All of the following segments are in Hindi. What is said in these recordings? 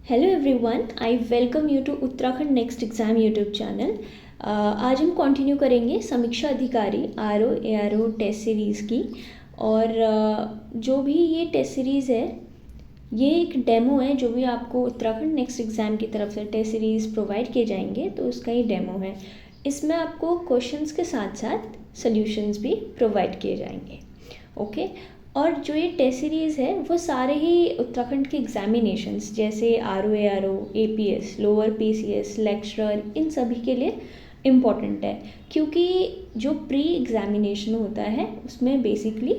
Hello everyone, I welcome you to Uttarakhand next exam YouTube channel. आज हम कंटिन्यू करेंगे समीक्षा अधिकारी ARO टेस्ट सीरीज़ की। और जो भी ये टेस्ट सीरीज़ है ये एक डेमो है जो भी आपको उत्तराखंड नेक्स्ट एग्ज़ाम की तरफ से टेस्ट सीरीज़ प्रोवाइड किए जाएंगे, तो उसका ही डेमो है। इसमें आपको क्वेश्चंस के साथ साथ सॉल्यूशंस भी प्रोवाइड किए जाएंगे। ओके। और जो ये टेस्ट सीरीज़ है वो सारे ही उत्तराखंड के एग्जामिनेशंस जैसे ARO, APS, lower PCS, lecturer, इन सभी के लिए इम्पॉर्टेंट है, क्योंकि जो प्री एग्जामिनेशन होता है उसमें बेसिकली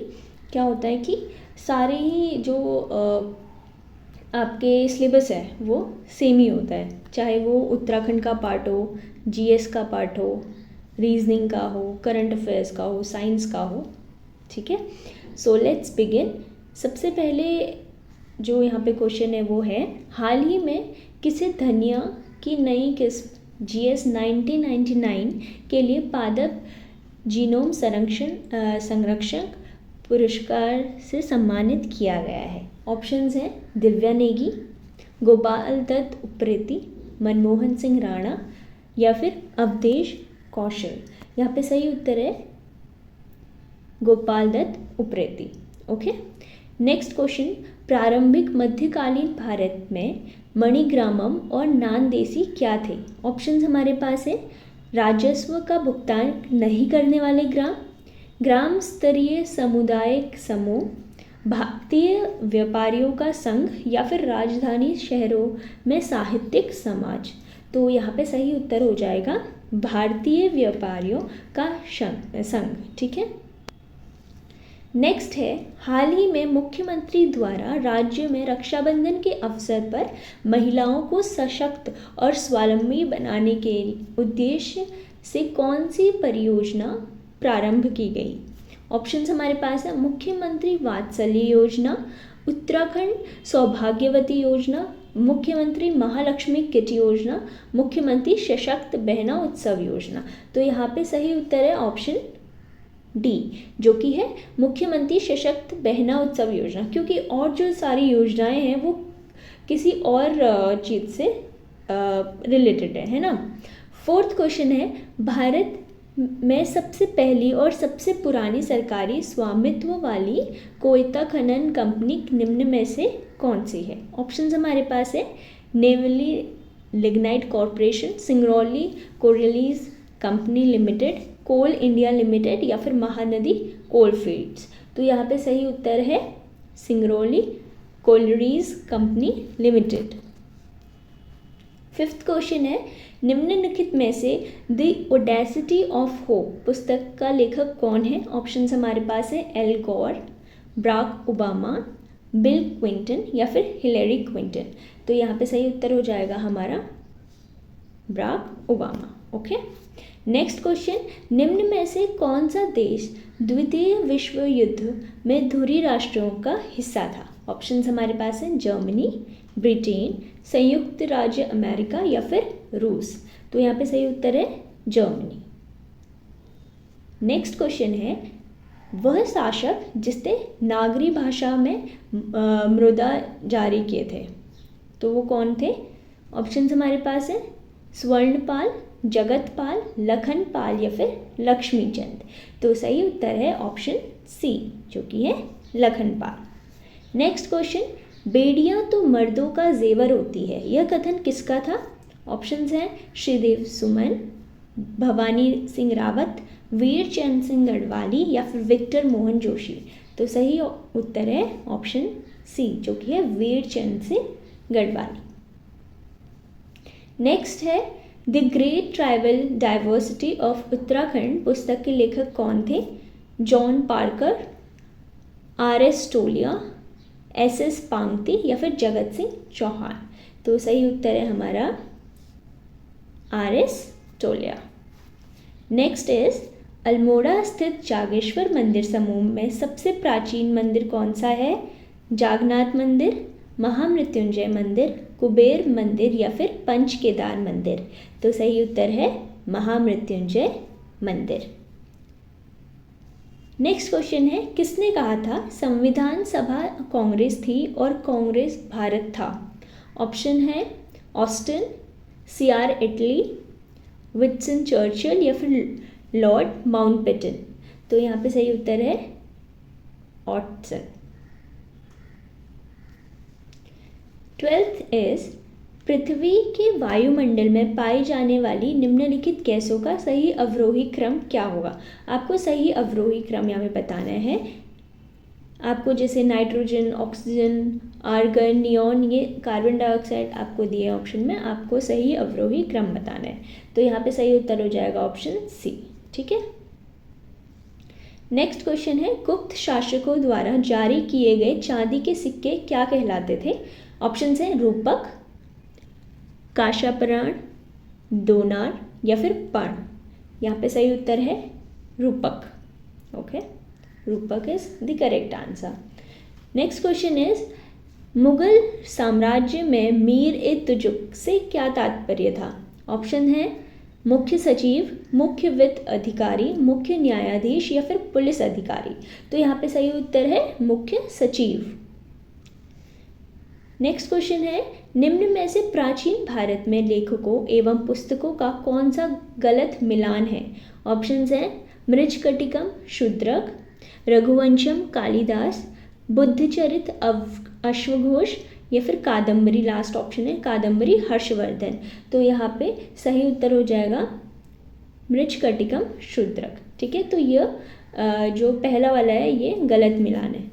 क्या होता है कि सारे ही जो आपके सिलेबस है वो सेम ही होता है, चाहे वो उत्तराखंड का पार्ट हो, GS का पार्ट हो, रीजनिंग का हो, करंट अफेयर्स का हो, साइंस का हो। ठीक है, सो लेट्स बिगिन। सबसे पहले जो यहाँ पे क्वेश्चन है वो है, हाल ही में किसे धनिया की नई किस्म GS 1999 के लिए पादप जीनोम संरक्षक पुरस्कार से सम्मानित किया गया है? ऑप्शंस हैं दिव्या नेगी, गोपाल दत्त उप्रेती, मनमोहन सिंह राणा या फिर अवधेश कौशल। यहाँ पे सही उत्तर है Gopal Datt Upreti. Okay, next question, प्रारंभिक मध्यकालीन भारत में मणिग्रामम और नानदेसी क्या थे? ऑप्शंस हमारे पास है राजस्व का भुगतान नहीं करने वाले ग्राम, ग्राम स्तरीय सामुदायिक समूह, भारतीय व्यापारियों का संघ या फिर राजधानी शहरों में साहित्यिक समाज। तो यहाँ पे सही उत्तर हो जाएगा भारतीय व्यापारियों का संघ। ठीक है, नेक्स्ट है, हाल ही में मुख्यमंत्री द्वारा राज्य में रक्षाबंधन के अवसर पर महिलाओं को सशक्त और स्वावलंबी बनाने के उद्देश्य से कौन सी परियोजना प्रारंभ की गई? ऑप्शंस हमारे पास है मुख्यमंत्री वात्सल्य योजना, उत्तराखंड सौभाग्यवती योजना, मुख्यमंत्री महालक्ष्मी किट योजना, मुख्यमंत्री सशक्त बहना उत्सव योजना। तो यहाँ पे सही उत्तर है ऑप्शन D, जो कि है मुख्यमंत्री सशक्त बहना उत्सव योजना, क्योंकि और जो सारी योजनाएं हैं वो किसी और चीज़ से रिलेटेड है ना। फोर्थ क्वेश्चन है, भारत में सबसे पहली और सबसे पुरानी सरकारी स्वामित्व वाली कोयता खनन कंपनी निम्न में से कौन सी है? ऑप्शंस हमारे पास है Neyveli lignite corporation, Singrauli collieries company limited, coal India limited या फिर महानदी कोल फील्ड्स। तो यहाँ पे सही उत्तर है Singrauli collieries company limited. Fifth question है, निम्नलिखित में से द ओडेसिटी ऑफ होप पुस्तक का लेखक कौन है? ऑप्शंस हमारे पास है Al Gore, Barack Obama, Bill Clinton या फिर हिलेरी क्लिंटन। तो यहाँ पे सही उत्तर हो जाएगा हमारा Barack Obama. Okay, next question, निम्न में से कौन सा देश द्वितीय विश्व युद्ध में धुरी राष्ट्रों का हिस्सा था? ऑप्शंस हमारे पास हैं जर्मनी, ब्रिटेन, संयुक्त राज्य अमेरिका या फिर रूस। तो यहाँ पे सही उत्तर है जर्मनी। नेक्स्ट क्वेश्चन है, वह शासक जिसने नागरी भाषा में मृदा जारी किए थे, तो वो कौन थे? ऑप्शंस हमारे पास है स्वर्णपाल, जगतपाल, लखनपाल या फिर लक्ष्मीचंद। तो सही उत्तर है ऑप्शन C, जो कि है लखनपाल। नेक्स्ट क्वेश्चन, बेड़ियां तो मर्दों का जेवर होती है, यह कथन किसका था? ऑप्शंस हैं श्रीदेव सुमन, भवानी सिंह रावत, वीर चंद सिंह गढ़वाली या फिर विक्टर मोहन जोशी। तो सही उत्तर है ऑप्शन C, जो कि है वीर चंद सिंह गढ़वाली। नेक्स्ट है, the great tribal diversity of Uttarakhand पुस्तक के लेखक कौन थे? जॉन पार्कर, RS टोलिया, SS पांगती या फिर जगत सिंह चौहान। तो सही उत्तर है हमारा RS Tolia. Next is, Almora स्थित जागेश्वर मंदिर समूह में सबसे प्राचीन मंदिर कौन सा है? जागन्नाथ मंदिर, महामृत्युंजय मंदिर, कुबेर मंदिर या फिर पंच केदार मंदिर। तो सही उत्तर है महामृत्युंजय मंदिर। नेक्स्ट क्वेश्चन है, किसने कहा था संविधान सभा कांग्रेस थी और कांग्रेस भारत था? ऑप्शन है Austin, CR Italy, Winston Churchill या फिर लॉर्ड माउंटबेटन। तो यहाँ पे सही उत्तर है ऑस्टिन। 12th इज पृथ्वी के वायुमंडल में पाई जाने वाली निम्नलिखित गैसों का सही अवरोही क्रम क्या होगा। आपको सही अवरोही क्रम यहाँ पे बताना है। आपको जैसे नाइट्रोजन, ऑक्सीजन, आर्गन, नियॉन, ये कार्बन डाइऑक्साइड आपको दिए ऑप्शन में, आपको सही अवरोही क्रम बताना है। तो यहाँ पे सही उत्तर हो जाएगा ऑप्शन सी। ठीक है। नेक्स्ट क्वेश्चन है गुप्त शासकों द्वारा जारी किए गए चांदी के सिक्के क्या कहलाते थे। ऑप्शन है रूपक, काशापराण, दोनार या फिर पाण। यहाँ पे सही उत्तर है रूपक। ओके, रूपक is the correct answer. Next question is Mughal साम्राज्य में मीर ए तुजुक से क्या तात्पर्य था। ऑप्शन है मुख्य सचिव, मुख्य वित्त अधिकारी, मुख्य न्यायाधीश या फिर पुलिस अधिकारी। तो यहाँ पे सही उत्तर है मुख्य सचिव। नेक्स्ट क्वेश्चन है निम्न में से प्राचीन भारत में लेखकों एवं पुस्तकों का कौन सा गलत मिलान है। ऑप्शंस हैं मृच्छकटिकम शूद्रक, रघुवंशम कालिदास, बुद्धचरित अश्वघोष या फिर कादम्बरी। लास्ट ऑप्शन है कादम्बरी हर्षवर्धन। तो यहाँ पे सही उत्तर हो जाएगा मृच्छकटिकम शूद्रक। ठीक है, तो यह जो पहला वाला है ये गलत मिलान है।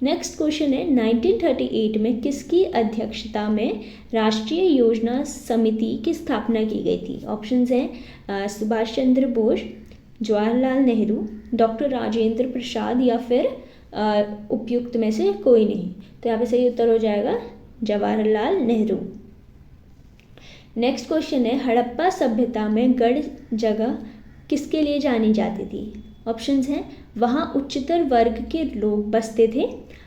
नेक्स्ट क्वेश्चन है 1938 में किसकी अध्यक्षता में राष्ट्रीय योजना समिति की स्थापना की गई थी। ऑप्शंस हैं सुभाष चंद्र बोस, जवाहरलाल नेहरू, डॉक्टर राजेंद्र प्रसाद या फिर उपयुक्त में से कोई नहीं। तो यहाँ पे सही उत्तर हो जाएगा जवाहरलाल नेहरू। नेक्स्ट क्वेश्चन है हड़प्पा सभ्यता में गढ़ जगह किसके लिए जानी जाती थी। ऑप्शंस हैं वहाँ उच्चतर वर्ग के लोग बसते थे,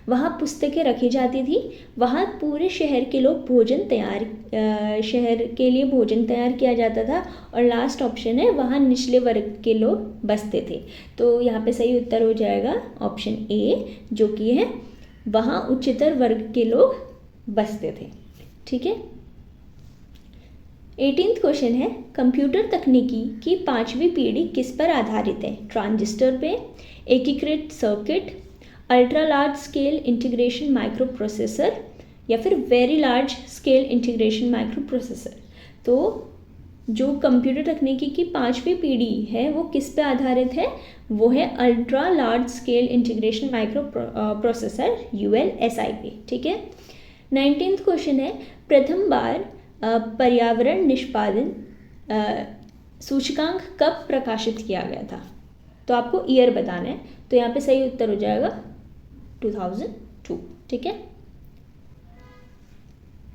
वहाँ पुस्तकें रखी जाती थी, वहाँ पूरे शहर के लोग शहर के लिए भोजन तैयार किया जाता था, और लास्ट ऑप्शन है वहाँ निचले वर्ग के लोग बसते थे। तो यहाँ पे सही उत्तर हो जाएगा ऑप्शन ए, जो कि है वहाँ उच्चतर वर्ग के लोग बसते थे। ठीक है। 18th क्वेश्चन है कंप्यूटर तकनीकी की 5वीं पीढ़ी किस पर आधारित है। ट्रांजिस्टर पे, एकीकृत circuit, ultra large scale integration micro processor या फिर very large scale integration micro processor. तो जो कंप्यूटर तकनीकी की 5वीं पीढ़ी है वो किस पे आधारित है, वो है ultra large scale integration micro processor ULSI पे। ठीक है। 19th क्वेश्चन है प्रथम बार पर्यावरण निष्पादन सूचकांक कब प्रकाशित किया गया था। तो आपको ईयर बताना है। तो यहाँ पे सही उत्तर हो जाएगा 2002। ठीक है।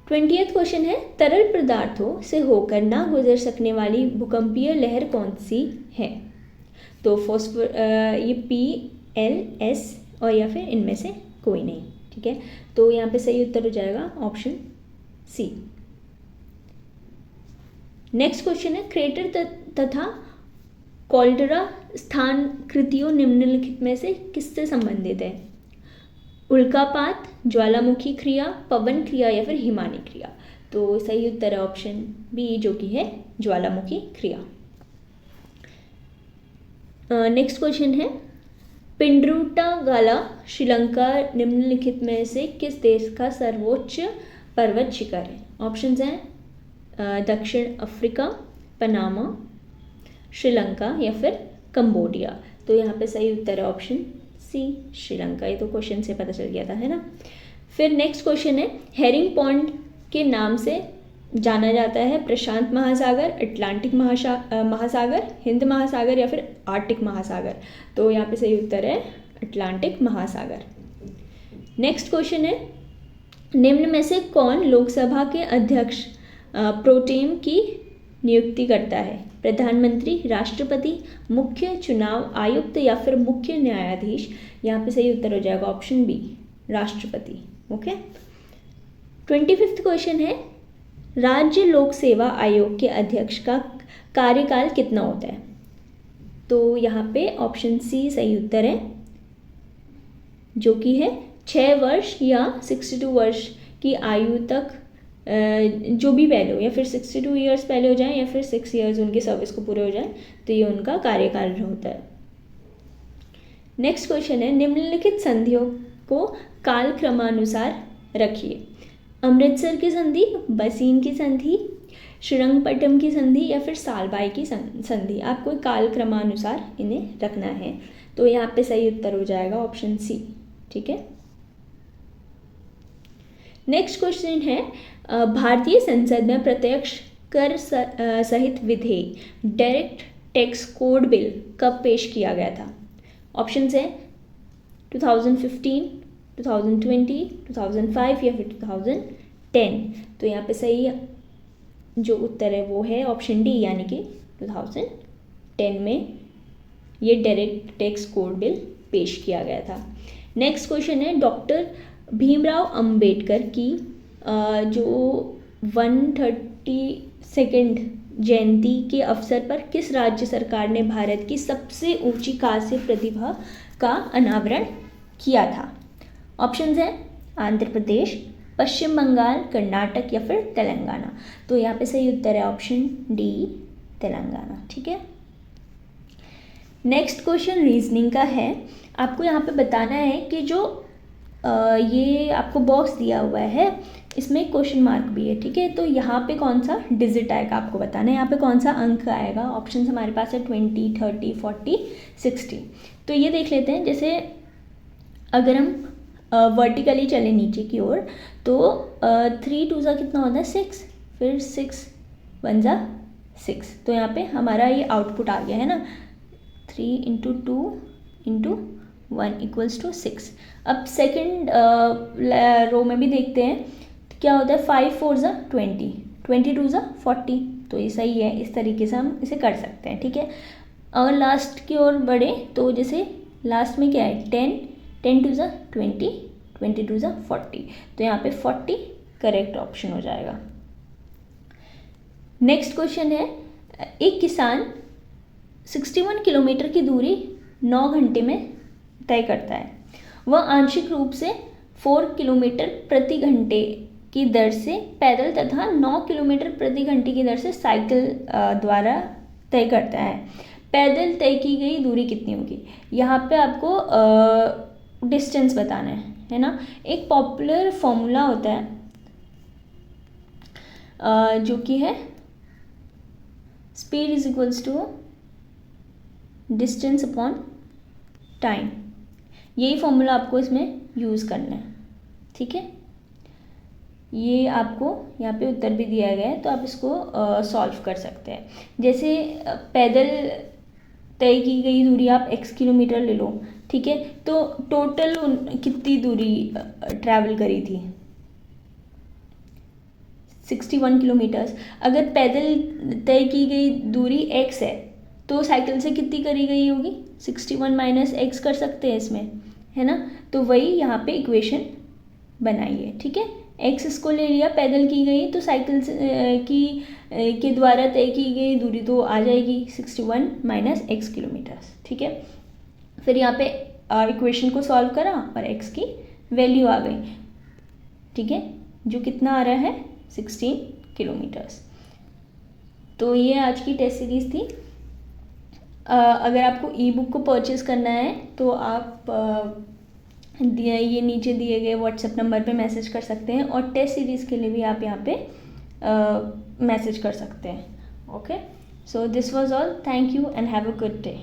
20th क्वेश्चन है तरल पदार्थों से होकर ना गुजर सकने वाली भूकंपीय लहर कौन सी है। तो ये PLS और या फिर इनमें से कोई नहीं। ठीक है, तो यहाँ पे सही उत्तर हो जाएगा ऑप्शन सी। नेक्स्ट क्वेश्चन है क्रेटर तथा कॉल्डेरा स्थानकृतियों निम्नलिखित में से किससे संबंधित है। उल्कापात, ज्वालामुखी क्रिया, पवन क्रिया या फिर हिमानी क्रिया। तो सही उत्तर है ऑप्शन बी, जो कि है ज्वालामुखी क्रिया। नेक्स्ट क्वेश्चन है पिंड्रुटागाला श्रीलंका निम्नलिखित में से किस देश का सर्वोच्च पर्वत शिखर है। ऑप्शंस हैं दक्षिण अफ्रीका, पनामा, श्रीलंका या फिर कंबोडिया। तो यहाँ पे सही उत्तर है ऑप्शन सी, श्रीलंका। ये तो क्वेश्चन से पता चल गया था, है ना। फिर नेक्स्ट क्वेश्चन है हेरिंग पॉन्ड के नाम से जाना जाता है प्रशांत महासागर, अटलांटिक महासागर, हिंद महासागर या फिर आर्कटिक महासागर। तो यहाँ पे सही उत्तर है अटलांटिक महासागर। नेक्स्ट क्वेश्चन है निम्न में से कौन लोकसभा के अध्यक्ष प्रोटेम की नियुक्ति करता है। प्रधानमंत्री, राष्ट्रपति, मुख्य चुनाव आयुक्त या फिर मुख्य न्यायाधीश। यहाँ पे सही उत्तर हो जाएगा ऑप्शन बी, राष्ट्रपति। ओके। 25th क्वेश्चन है राज्य लोक सेवा आयोग के अध्यक्ष का कार्यकाल कितना होता है। तो यहाँ पे ऑप्शन सी सही उत्तर है, जो कि है 6 वर्ष या 62 वर्ष की आयु तक जो भी पहले हो, या फिर 62 ईयर्स पहले हो जाए या फिर 6 ईयर्स उनके सर्विस को पूरे हो जाए, तो ये उनका कार्यकाल होता है। नेक्स्ट क्वेश्चन है, निम्नलिखित संधियों को कालक्रमानुसार रखिए। अमृतसर की संधि, बसीन की संधि, श्रीरंगपट्टम की संधि या फिर सालबाई की संधि। आपको कालक्रमानुसार इन्हें रखना है। तो यहाँ पे सही उत्तर हो जाएगा ऑप्शन सी। ठीक है। नेक्स्ट क्वेश्चन है, भारतीय संसद में प्रत्यक्ष कर सहित विधेयक डायरेक्ट टैक्स कोड बिल कब पेश किया गया था? ऑप्शन है 2015, 2020, 2005 या फिर 2010। तो यहाँ पे सही जो उत्तर है वो है ऑप्शन डी, यानी कि 2010 में ये डायरेक्ट टैक्स कोड बिल पेश किया गया था। नेक्स्ट क्वेश्चन है, डॉक्टर भीमराव अंबेडकर की जो 132nd जयंती के अवसर पर किस राज्य सरकार ने भारत की सबसे ऊंची कांस्य प्रतिभा का अनावरण किया था? ऑप्शंस हैं आंध्र प्रदेश, पश्चिम बंगाल, कर्नाटक या फिर तेलंगाना। तो यहाँ पे सही उत्तर है ऑप्शन डी, तेलंगाना। ठीक है। नेक्स्ट क्वेश्चन रीजनिंग का है। आपको यहाँ पे बताना है कि जो ये आपको बॉक्स दिया हुआ है इसमें क्वेश्चन मार्क भी है। ठीक है। तो यहाँ पे कौन सा डिजिट आएगा आपको बताना है, यहाँ पे कौन सा अंक आएगा। ऑप्शन हमारे पास है 20, 30, 40, 60। तो ये देख लेते हैं। जैसे अगर हम वर्टिकली चले नीचे की ओर तो 3 2 ज़ा कितना होता है 6, फिर 6 1 ज़ा 6। तो यहाँ पे हमारा ये आउटपुट आ गया है ना, 3 × 2 × 1 = 6। अब सेकंड रो में भी देखते हैं तो क्या होता है 5 4 ज़ा 20, 22 ज़ा 40। तो ये सही है, इस तरीके से हम इसे कर सकते हैं। ठीक है। अगर लास्ट की ओर बढ़े तो जैसे लास्ट में क्या है 10, 10 2 ज़ा 20, 22 ज़ा 40। तो यहाँ पे 40 करेक्ट ऑप्शन हो जाएगा। नेक्स्ट क्वेश्चन है, एक किसान 61 किलोमीटर की दूरी 9 घंटे में तय करता है। वह आंशिक रूप से 4 किलोमीटर प्रति घंटे की दर से पैदल तथा 9 किलोमीटर प्रति घंटे की दर से साइकिल द्वारा तय करता है। पैदल तय की गई दूरी कितनी होगी? यहाँ पे आपको डिस्टेंस बताना है ना। एक पॉपुलर फॉर्मूला होता है जो कि है स्पीड = डिस्टेंस अपॉन टाइम। यही फॉर्मूला आपको इसमें यूज़ करना है। ठीक है। ये आपको यहाँ पे उत्तर भी दिया गया है तो आप इसको सॉल्व कर सकते हैं। जैसे पैदल तय की गई दूरी आप x किलोमीटर ले लो। ठीक है। तो टोटल कितनी दूरी ट्रैवल करी थी 61 किलोमीटर्स। अगर पैदल तय की गई दूरी x है तो साइकिल से कितनी करी गई होगी 61 - x कर सकते हैं इसमें, है ना। तो वही यहाँ पे इक्वेशन बनाइए। ठीक है। x इसको ले लिया, पैदल की गई तो साइकिल के द्वारा तय की गई दूरी तो आ जाएगी 61 - x किलोमीटर्स। ठीक है। फिर यहाँ पे इक्वेशन को सॉल्व करा और x की वैल्यू आ गई। ठीक है। जो कितना आ रहा है 16 किलोमीटर्स। तो ये आज की टेस्ट सीरीज़ थी। अगर आपको ई बुक को परचेज़ करना है तो आप ये नीचे दिए गए व्हाट्सएप नंबर पे मैसेज कर सकते हैं और टेस्ट सीरीज़ के लिए भी आप यहाँ पे मैसेज कर सकते हैं। Okay, so this was all. Thank you and have a good day.